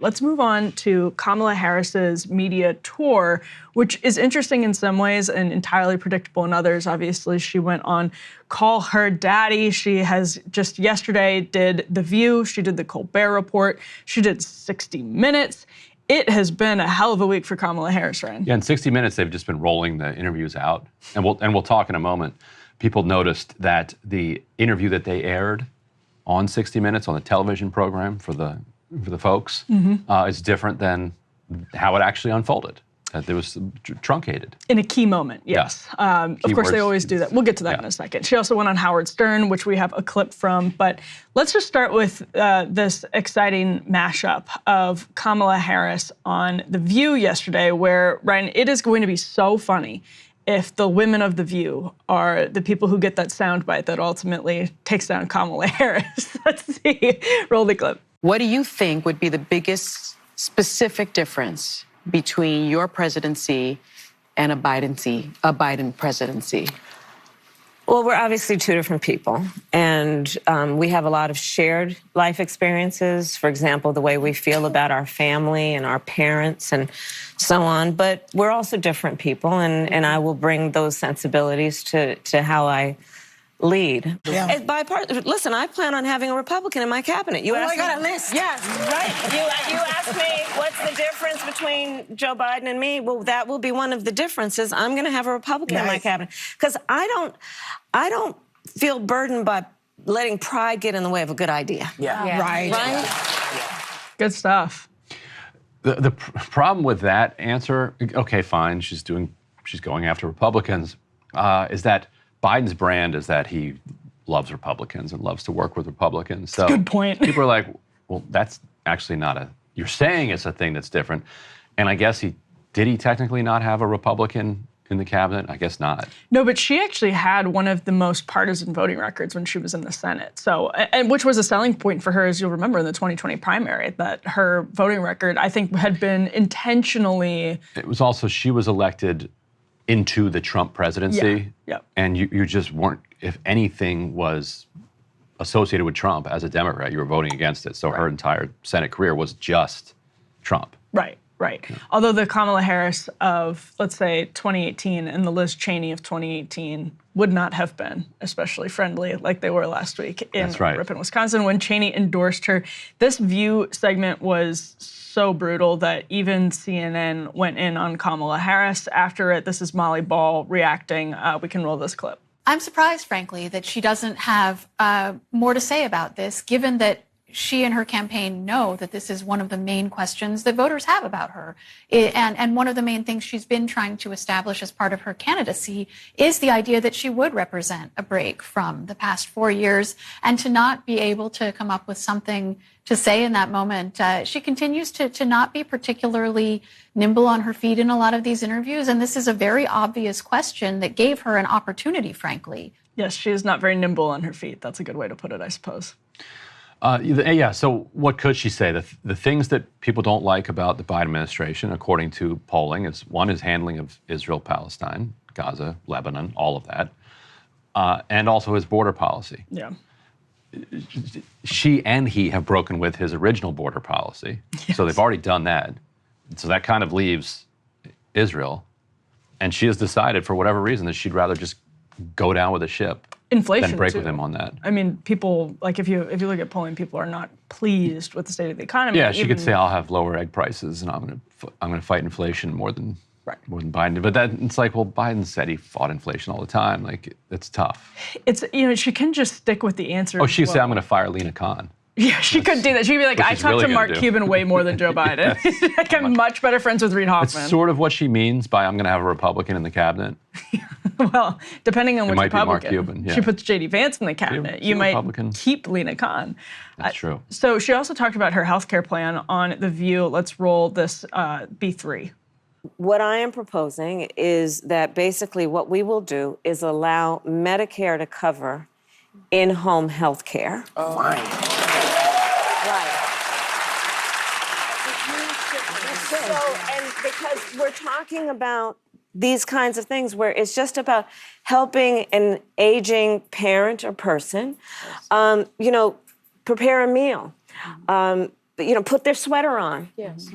Let's move on to Kamala Harris's media tour, which is interesting in some ways and entirely predictable in others. Obviously, she went on Call Her Daddy. She has just yesterday did The View. She did the Colbert Report. She did 60 Minutes. It has been a hell of a week for Kamala Harris, Ryan. Yeah, in 60 Minutes, they've just been rolling the interviews out. And we'll talk in a moment. People noticed that the interview that they aired on 60 Minutes on the television program for the folks is different than how it actually unfolded. It was truncated. In a key moment, yes. Yeah. Of course, they always do that. We'll get to that in a second. She also went on Howard Stern, which we have a clip from. But let's just start with this exciting mashup of Kamala Harris on The View yesterday, where, Ryan, it is going to be so funny if the women of The View are the people who get that soundbite that ultimately takes down Kamala Harris. Let's see. Roll the clip. What do you think would be the biggest specific difference between your presidency and a Biden presidency? Well, we're obviously two different people, and we have a lot of shared life experiences. For example, the way we feel about our family and our parents and so on. But we're also different people, and I will bring those sensibilities to how I lead. Yeah. Listen, I plan on having a Republican in my cabinet. You asked I got a list. Yes, right. You asked me what's the difference between Joe Biden and me. Well, that will be one of the differences. I'm going to have a Republican in my cabinet because I don't feel burdened by letting pride get in the way of a good idea. Yeah. Right. Good stuff. The problem with that answer, okay, fine, she's going after Republicans, is that Biden's brand is that he loves Republicans and loves to work with Republicans. So good point. People are like, well, that's actually you're saying it's a thing that's different. And I guess did he technically not have a Republican in the cabinet? I guess not. No, but she actually had one of the most partisan voting records when she was in the Senate. So, and which was a selling point for her, as you'll remember, in the 2020 primary, that her voting record, I think, had been intentionally. It was also, she was elected into the Trump presidency. Yeah. And you just weren't, if anything was associated with Trump as a Democrat, you were voting against it. So her entire Senate career was just Trump. Right. Yeah. Although the Kamala Harris of, let's say, 2018 and the Liz Cheney of 2018 would not have been especially friendly like they were last week in Ripon, Wisconsin, when Cheney endorsed her. This View segment was so brutal that even CNN went in on Kamala Harris after it. This is Molly Ball reacting. We can roll this clip. I'm surprised, frankly, that she doesn't have more to say about this, given that she and her campaign know that this is one of the main questions that voters have about her. And one of the main things she's been trying to establish as part of her candidacy is the idea that she would represent a break from the past 4 years, and to not be able to come up with something to say in that moment. She continues to not be particularly nimble on her feet in a lot of these interviews, and this is a very obvious question that gave her an opportunity, frankly. Yes, she is not very nimble on her feet. That's a good way to put it, I suppose. So what could she say? The things that people don't like about the Biden administration, according to polling, is handling of Israel, Palestine, Gaza, Lebanon, all of that, and also his border policy. Yeah. She and he have broken with his original border policy, so they've already done that. So that kind of leaves Israel, and she has decided, for whatever reason, that she'd rather just go down with the ship. Inflation, than break too. with him on that. I mean, people, like if you look at polling, people are not pleased with the state of the economy. Yeah, she could say, I'll have lower egg prices and I'm going to fight inflation more than Biden. But it's like, well, Biden said he fought inflation all the time. Like, it's tough. It's, she can just stick with the answer. Oh, she could say, I'm going to fire Lena Khan. Yeah, she could do that. She'd be like, I talked to Mark Cuban way more than Joe Biden. Like, I'm much better friends with Reid Hoffman. It's sort of what she means by I'm going to have a Republican in the cabinet. Well, depending on which Republican. Mark Cuban, yeah. She puts J.D. Vance in the cabinet. You might keep Lena Khan. That's true. So she also talked about her healthcare plan on The View. Let's roll this B3. What I am proposing is that basically what we will do is allow Medicare to cover in-home health care. Oh. Fine. Right. So, and because we're talking about these kinds of things where it's just about helping an aging parent or person, prepare a meal, put their sweater on. Yes.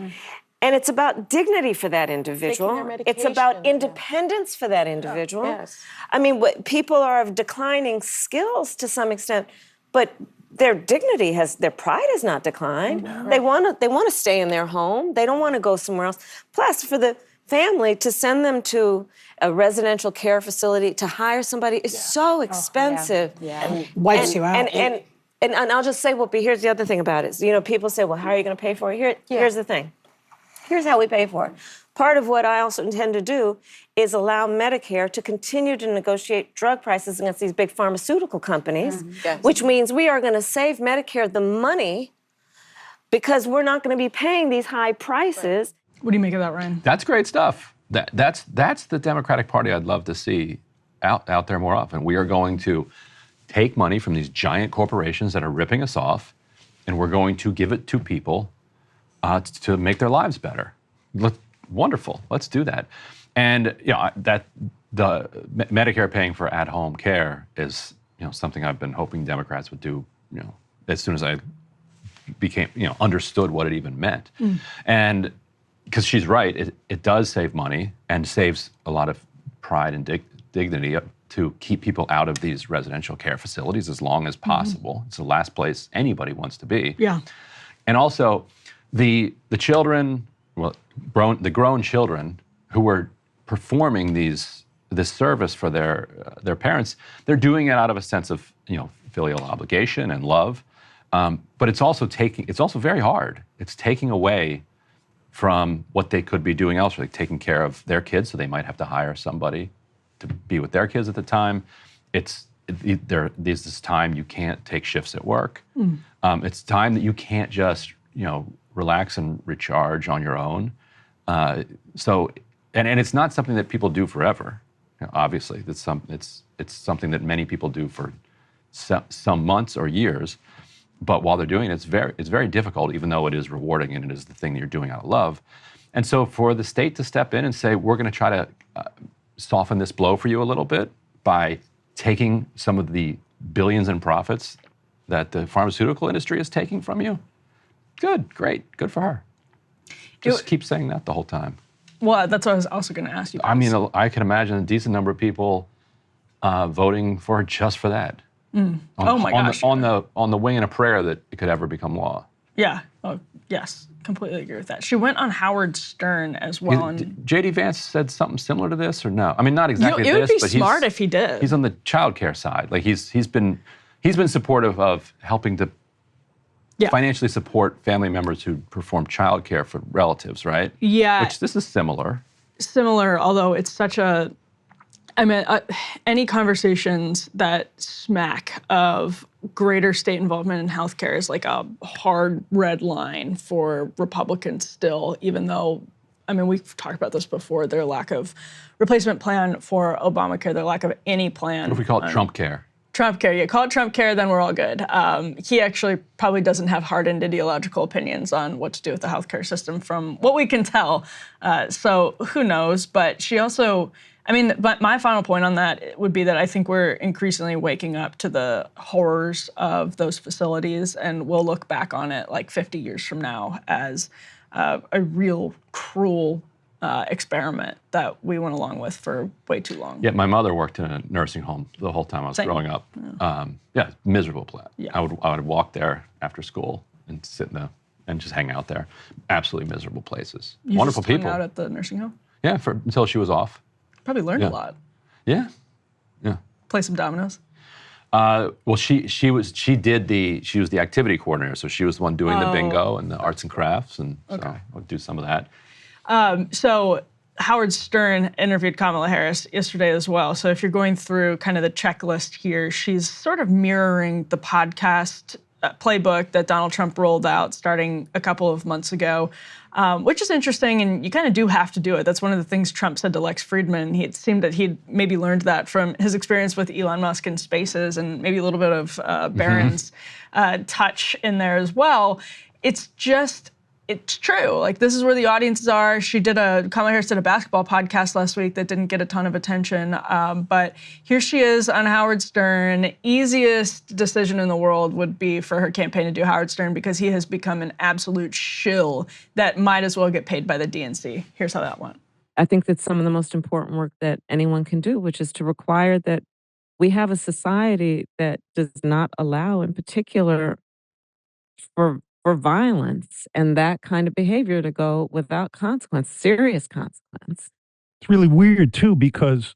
And it's about dignity for that individual. Taking their It's about medication, independence for that individual. Yes. I mean, people are of declining skills to some extent, but their dignity their pride has not declined. They want to stay in their home. They don't want to go somewhere else. Plus, for the family to send them to a residential care facility to hire somebody is so expensive. Yeah. Wipes you out. And I'll just say, well, but here's the other thing about it. People say, well, how are you going to pay for it? Here's the thing. Here's how we pay for it. Part of what I also intend to do is allow Medicare to continue to negotiate drug prices against these big pharmaceutical companies, which means we are going to save Medicare the money because we're not going to be paying these high prices. What do you make of that, Ryan? That's great stuff. That's the Democratic Party I'd love to see out there more often. We are going to take money from these giant corporations that are ripping us off, and we're going to give it to people to make their lives better. Wonderful. Let's do that. And that the Medicare paying for at-home care is something I've been hoping Democrats would do. As soon as I became understood what it even meant, and because she's right, it does save money and saves a lot of pride and dignity to keep people out of these residential care facilities as long as possible. It's the last place anybody wants to be. Yeah. And also, the children, the grown children who were performing this service for their parents, they're doing it out of a sense of filial obligation and love. But it's also very hard. It's taking away from what they could be doing elsewhere, like taking care of their kids, so they might have to hire somebody to be with their kids at the time. There's this time you can't take shifts at work. It's time that you can't just relax and recharge on your own. So it's not something that people do forever. Obviously, it's something that many people do for some months or years. But while they're doing it, it's very difficult, even though it is rewarding and it is the thing that you're doing out of love. And so for the state to step in and say, we're going to try to soften this blow for you a little bit by taking some of the billions in profits that the pharmaceutical industry is taking from you, great, good for her. Just keep saying that the whole time. Well, that's what I was also going to ask you guys. I mean, I can imagine a decent number of people voting for her just for that. Oh my gosh. On the wing and a prayer that it could ever become law. Yeah. Oh, yes. Completely agree with that. She went on Howard Stern as well. J.D. Vance said something similar to this, or no? I mean, not exactly it this, would be but smart if he did. He's on the child care side. Like he's been supportive of helping to financially support family members who perform child care for relatives, right? Yeah. Which this is similar. Similar, although it's such a. I mean, any conversations that smack of greater state involvement in healthcare is like a hard red line for Republicans still, even though, I mean, we've talked about this before, their lack of replacement plan for Obamacare, their lack of any plan. What if we call it Trump care? Trump care, yeah, call it Trump care, then we're all good. He actually probably doesn't have hardened ideological opinions on what to do with the healthcare system from what we can tell. So who knows, but she also, but my final point on that would be that I think we're increasingly waking up to the horrors of those facilities, and we'll look back on it like 50 years from now as a real cruel experiment that we went along with for way too long. Yeah, my mother worked in a nursing home the whole time I was growing up. Miserable place. Yeah. I would walk there after school and sit and just hang out there. Absolutely miserable places. You Wonderful just hung people. out at the nursing home? Yeah, until she was off. Probably learned a lot. Yeah. Play some dominoes. Well, she was the activity coordinator, so she was the one doing the bingo and the arts and crafts, and so I would do some of that. So Howard Stern interviewed Kamala Harris yesterday as well. So if you're going through kind of the checklist here, she's sort of mirroring the podcast playbook that Donald Trump rolled out starting a couple of months ago, which is interesting, and you kind of do have to do it. That's one of the things Trump said to Lex Fridman. It seemed that he'd maybe learned that from his experience with Elon Musk in Spaces, and maybe a little bit of Barron's touch in there as well. It's just it's true. Like, this is where the audiences are. Kamala Harris did a basketball podcast last week that didn't get a ton of attention. But here she is on Howard Stern. Easiest decision in the world would be for her campaign to do Howard Stern because he has become an absolute shill that might as well get paid by the DNC. Here's how that went. I think that's some of the most important work that anyone can do, which is to require that we have a society that does not allow, in particular, for violence and that kind of behavior to go without consequence, serious consequence. It's really weird, too, because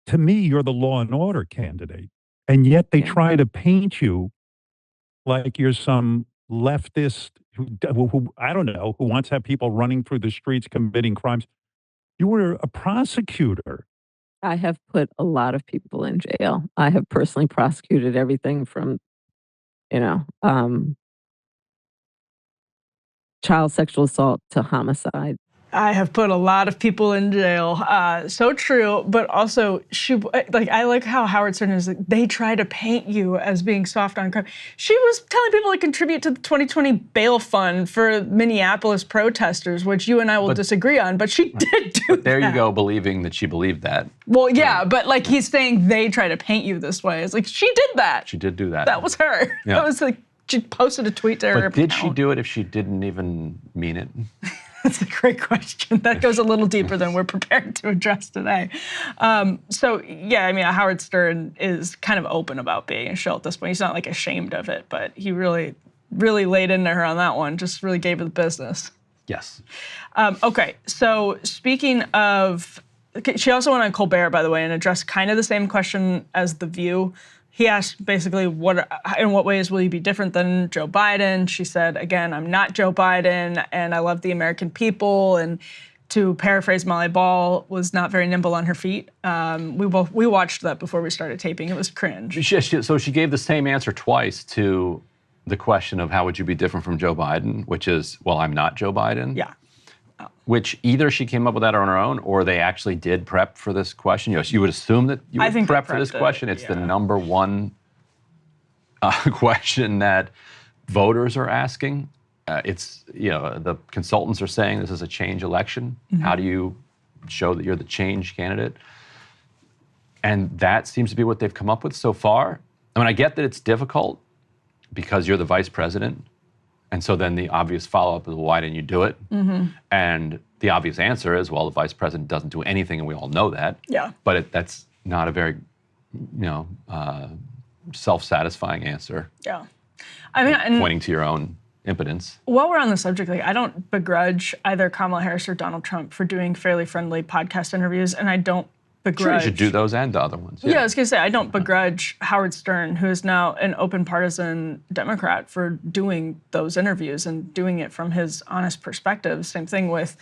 to me, you're the law and order candidate. And yet they try to paint you like you're some leftist who, I don't know, who wants to have people running through the streets committing crimes. You were a prosecutor. I have put a lot of people in jail. I have personally prosecuted everything from, child sexual assault to homicide. I have put a lot of people in jail. So true, but also I like how Howard Stern is like, they try to paint you as being soft on crime. She was telling people to contribute to the 2020 bail fund for Minneapolis protesters, which you and I will disagree on, but she did do that. There you go, believing that she believed that. Well, yeah, but like he's saying they try to paint you this way. It's like, she did that. She did do that. That was her. Yeah. That was like, she posted a tweet to her But did account. she do it if she didn't even mean it? That's a great question. That goes a little deeper than we're prepared to address today. Howard Stern is kind of open about being a shill at this point. He's not like ashamed of it, but he really, really laid into her on that one, just really gave her the business. Yes. Okay, so speaking of, she also went on Colbert, by the way, and addressed kind of the same question as The View. He asked basically, in what ways will you be different than Joe Biden? She said, again, I'm not Joe Biden, and I love the American people. And to paraphrase Molly Ball, was not very nimble on her feet. We watched that before we started taping. It was cringe. So she gave the same answer twice to the question of how would you be different from Joe Biden, which is, well, I'm not Joe Biden. Yeah. Which either she came up with that on her own, or they actually did prep for this question. You would assume that you would prep for this question. It's the number one question that voters are asking. The consultants are saying this is a change election. Mm-hmm. How do you show that you're the change candidate? And that seems to be what they've come up with so far. I mean, I get that it's difficult because you're the vice president. And so then the obvious follow-up is, well, why didn't you do it? Mm-hmm. And the obvious answer is, well, the vice president doesn't do anything, and we all know that. Yeah. But that's not a very, self-satisfying answer. Yeah. I mean, pointing to your own impotence. While we're on the subject, I don't begrudge either Kamala Harris or Donald Trump for doing fairly friendly podcast interviews, and I don't begrudge. Sure, you should do those and the other ones. Yeah, I was going to say, I don't begrudge Howard Stern, who is now an open partisan Democrat, for doing those interviews and doing it from his honest perspective. Same thing with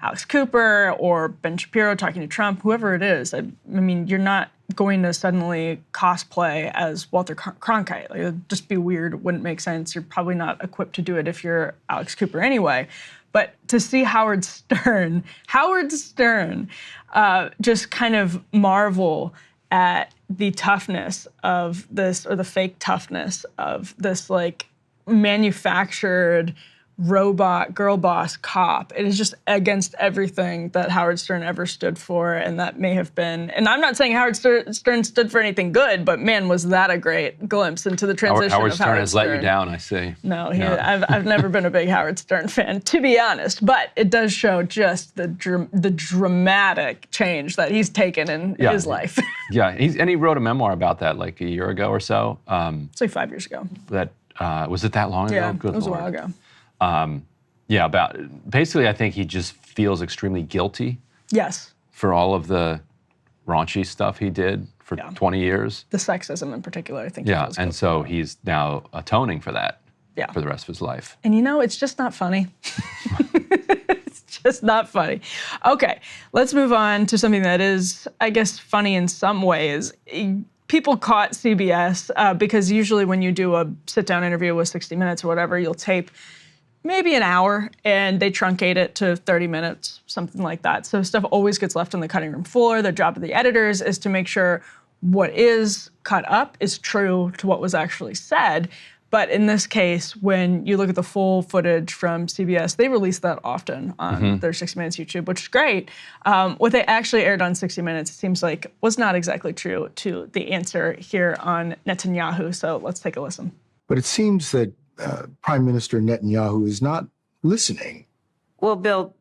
Alex Cooper or Ben Shapiro talking to Trump, whoever it is. I mean, you're not going to suddenly cosplay as Walter Cronkite. Like, it'd just be weird. It wouldn't make sense. You're probably not equipped to do it if you're Alex Cooper anyway. But to see Howard Stern just kind of marvel at the toughness of this, or the fake toughness of this, like, manufactured robot girl boss cop. It is just against everything that Howard Stern ever stood for, and that may have been, and I'm not saying Howard Stern stood for anything good, but man, was that a great glimpse into the transition Howard of Stern Howard has Stern. let you down, I see. No, I've never been a big Howard Stern fan, to be honest, but it does show just the dramatic change that he's taken in his life. Yeah, and he wrote a memoir about that like a year ago or so. It's like 5 years ago. That was it that long ago? Yeah, Good it was Lord. a while ago. Basically, I think he just feels extremely guilty. Yes. For all of the raunchy stuff he did for 20 years. The sexism in particular, I think. Yeah, and so he's now atoning for that for the rest of his life. And it's just not funny. It's just not funny. Okay, let's move on to something that is, I guess, funny in some ways. People caught CBS because usually when you do a sit-down interview with 60 Minutes or whatever, you'll tape maybe an hour, and they truncate it to 30 minutes, something like that. So stuff always gets left on the cutting room floor. The job of the editors is to make sure what is cut up is true to what was actually said. But in this case, when you look at the full footage from CBS, they release that often on their 60 Minutes YouTube, which is great. What they actually aired on 60 Minutes, it seems like, was not exactly true to the answer here on Netanyahu. So let's take a listen. But it seems that Prime Minister Netanyahu is not listening. Well, Bill,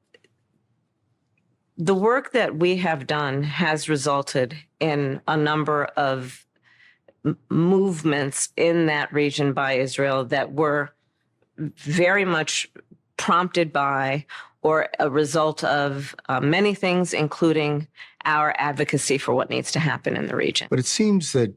the work that we have done has resulted in a number of movements in that region by Israel that were very much prompted by or a result of many things, including our advocacy for what needs to happen in the region. But it seems that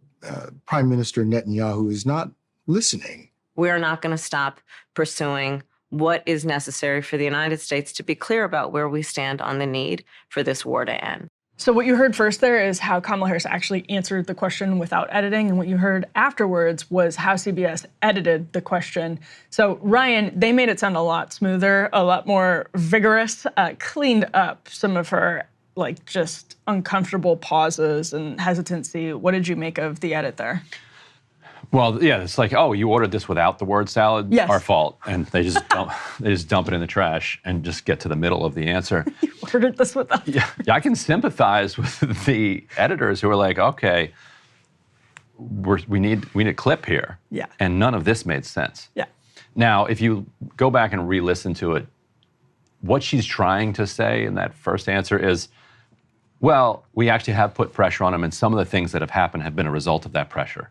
Prime Minister Netanyahu is not listening. We're not going to stop pursuing what is necessary for the United States to be clear about where we stand on the need for this war to end. So what you heard first there is how Kamala Harris actually answered the question without editing, and what you heard afterwards was how CBS edited the question. So Ryan, they made it sound a lot smoother, a lot more vigorous, cleaned up some of her like just uncomfortable pauses and hesitancy. What did you make of the edit there? Well, yeah, it's like, oh, you ordered this without the word salad? Yes. Our fault. And they just dump it in the trash and just get to the middle of the answer. You ordered this without. Yeah, I can sympathize with the editors who are like, okay, we need a clip here. Yeah. And none of this made sense. Yeah. Now, if you go back and re-listen to it, what she's trying to say in that first answer is, well, we actually have put pressure on him, and some of the things that have happened have been a result of that pressure.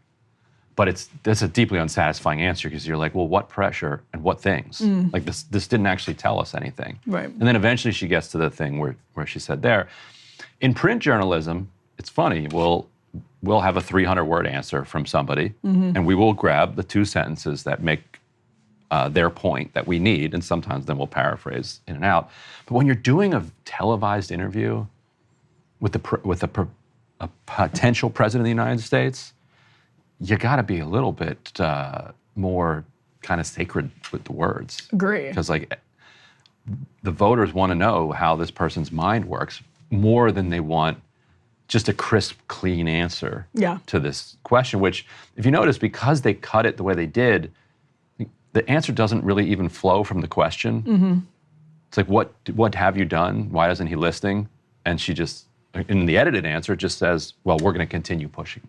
But that's a deeply unsatisfying answer because you're like, well, what pressure and what things? Like this didn't actually tell us anything. Right. And then eventually she gets to the thing where she said there. In print journalism, it's funny. We'll have a 300-word answer from somebody, and we will grab the 2 sentences that make their point that we need, and sometimes then we'll paraphrase in and out. But when you're doing a televised interview with a potential president of the United States, you got to be a little bit more kind of sacred with the words. Agree. Because like the voters want to know how this person's mind works more than they want just a crisp, clean answer to this question, which if you notice, because they cut it the way they did, the answer doesn't really even flow from the question. It's like, what have you done? Why isn't he listening? And she just, in the edited answer, it just says, well, we're going to continue pushing.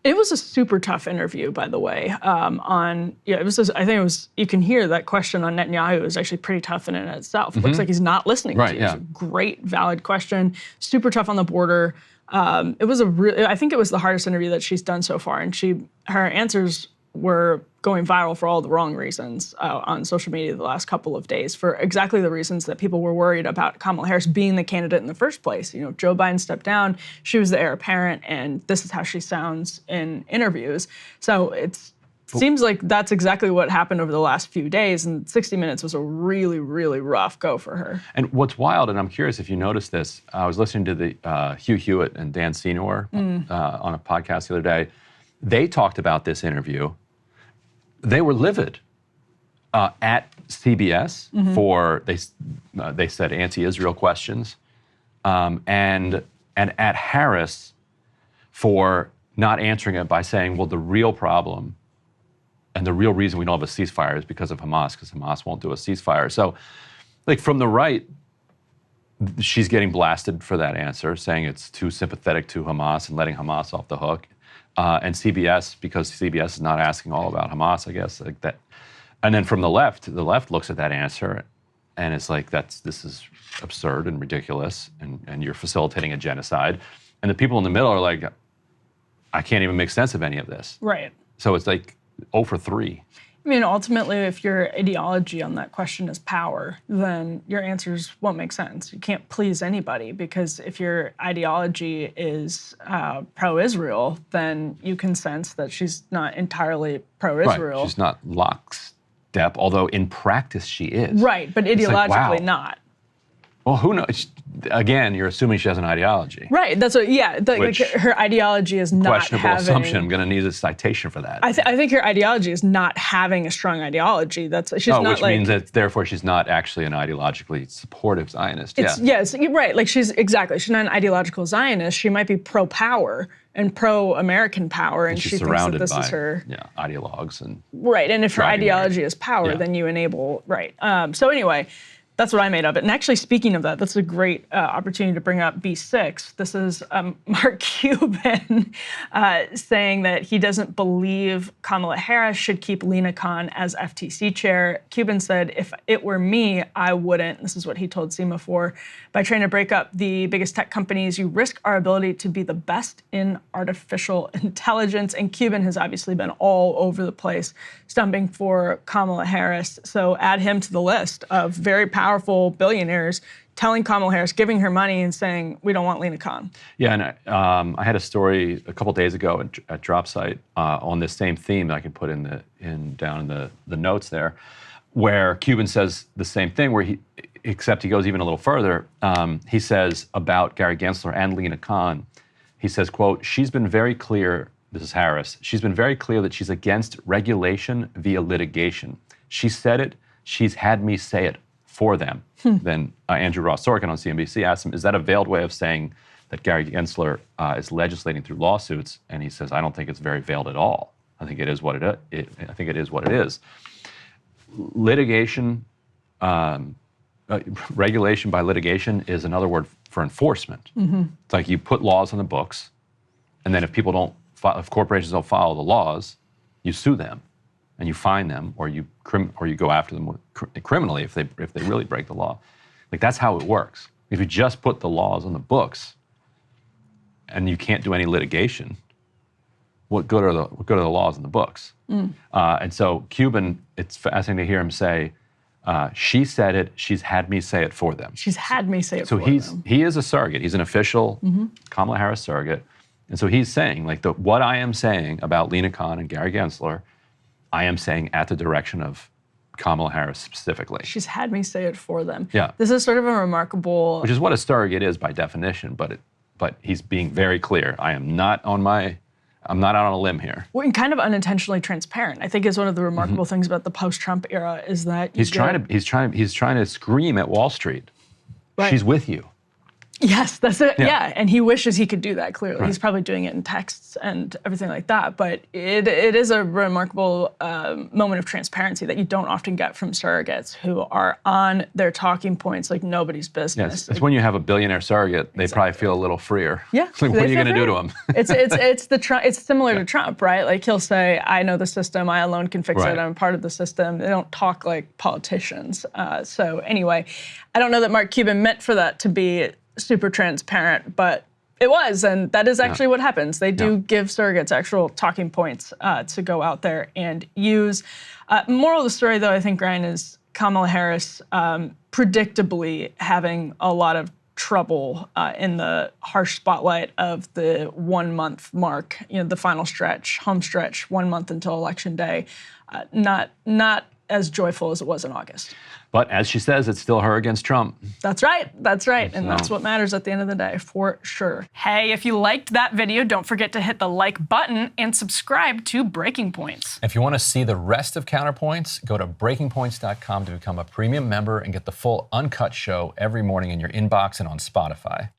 It was a super tough interview, by the way. I think it was, you can hear that question on Netanyahu is actually pretty tough in and of itself. It looks like he's not listening to you. Yeah. It's a great, valid question, super tough on the border. It was I think it was the hardest interview that she's done so far, and her answers were going viral for all the wrong reasons on social media the last couple of days for exactly the reasons that people were worried about Kamala Harris being the candidate in the first place. You know, Joe Biden stepped down, she was the heir apparent, and this is how she sounds in interviews. So it seems like that's exactly what happened over the last few days, and 60 Minutes was a really, really rough go for her. And what's wild, and I'm curious if you noticed this, I was listening to the Hugh Hewitt and Dan Senor on a podcast the other day. They talked about this interview. They were livid at CBS for, they said, anti-Israel questions, and at Harris for not answering it by saying, well, the real problem and the real reason we don't have a ceasefire is because of Hamas, because Hamas won't do a ceasefire. So, like, from the right, she's getting blasted for that answer, saying it's too sympathetic to Hamas and letting Hamas off the hook. And CBS, because CBS is not asking all about Hamas, I guess, like that. And then from the left looks at that answer and it's like, this is absurd and ridiculous, and you're facilitating a genocide. And the people in the middle are like, I can't even make sense of any of this. Right. So it's like 0 for 3. I mean, ultimately, if your ideology on that question is power, then your answers won't make sense. You can't please anybody, because if your ideology is pro-Israel, then you can sense that she's not entirely pro-Israel. Right. She's not lockstep, although in practice she is. Right, but ideologically like, wow. not. Well, who knows? again, you're assuming she has an ideology. Right. That's what. Yeah. Which, her ideology is not questionable having. assumption. I'm going to need a citation for that. I think her ideology is not having a strong ideology. She's not which like, means that therefore she's not actually an ideologically supportive Zionist. Yes, you're right. Like she's not an ideological Zionist. She might be pro-power and pro-American power, and she's she thinks that surrounded this by is her ideologues and right. And if her driving ideology her. is power, Yeah. then you enable right. So anyway. That's what I made of it. And actually, speaking of that, that's a great opportunity to bring up B6. This is Mark Cuban saying that he doesn't believe Kamala Harris should keep Lina Khan as FTC chair. Cuban said, if it were me, I wouldn't. This is what he told Semaphore. By trying to break up the biggest tech companies, you risk our ability to be the best in artificial intelligence. And Cuban has obviously been all over the place, stumping for Kamala Harris. So add him to the list of very powerful billionaires telling Kamala Harris, giving her money and saying, we don't want Lina Khan. Yeah, and I had a story a couple days ago at DropSite on this same theme that I can put down in the notes there, where Cuban says the same thing, except he goes even a little further. He says about Gary Gensler and Lina Khan, he says, quote, she's been very clear, this is Harris, she's been very clear that she's against regulation via litigation. She said it, she's had me say it for them. Then Andrew Ross Sorkin on CNBC asked him, is that a veiled way of saying that Gary Gensler is legislating through lawsuits? And he says, I don't think it's very veiled at all. I think it is what it is. Litigation, regulation by litigation is another word for enforcement. It's like you put laws on the books, and then if corporations don't follow the laws, you sue them. And you fine them, or you go after them criminally if they really break the law. Like that's how it works. If you just put the laws on the books, and you can't do any litigation, what good are the laws in the books? And so Cuban, it's fascinating to hear him say, she said it, she's had me say it for them. She's had me say it for them. So he is a surrogate. He's an official Kamala Harris surrogate, and so he's saying like what I am saying about Lina Khan and Gary Gensler, I am saying at the direction of Kamala Harris specifically. She's had me say it for them. Yeah. This is sort of a remarkable... Which is what a surrogate is by definition, but he's being very clear. I'm not out on a limb here. Well, and kind of unintentionally transparent. I think is one of the remarkable things about the post-Trump era is that he's trying to scream at Wall Street. Right. She's with you. Yes, that's it. Yeah, and he wishes he could do that, clearly. Right. He's probably doing it in texts and everything like that. But it is a remarkable moment of transparency that you don't often get from surrogates who are on their talking points like nobody's business. Yes, it's when you have a billionaire surrogate, they probably feel a little freer. Yeah. Like, what are you going to do to him? It's similar to Trump, right? Like he'll say, I know the system, I alone can fix Right. it, I'm part of the system. They don't talk like politicians. So anyway, I don't know that Mark Cuban meant for that to be super transparent, but it was, and that is actually what happens. They do give surrogates actual talking points to go out there and use. Moral of the story, though, I think, Ryan, is Kamala Harris predictably having a lot of trouble in the harsh spotlight of the 1 month mark, the final stretch, home stretch, 1 month until Election Day. Not as joyful as it was in August. But as she says, it's still her against Trump. That's right. And that's what matters at the end of the day, for sure. Hey, if you liked that video, don't forget to hit the like button and subscribe to Breaking Points. If you want to see the rest of Counterpoints, go to breakingpoints.com to become a premium member and get the full uncut show every morning in your inbox and on Spotify.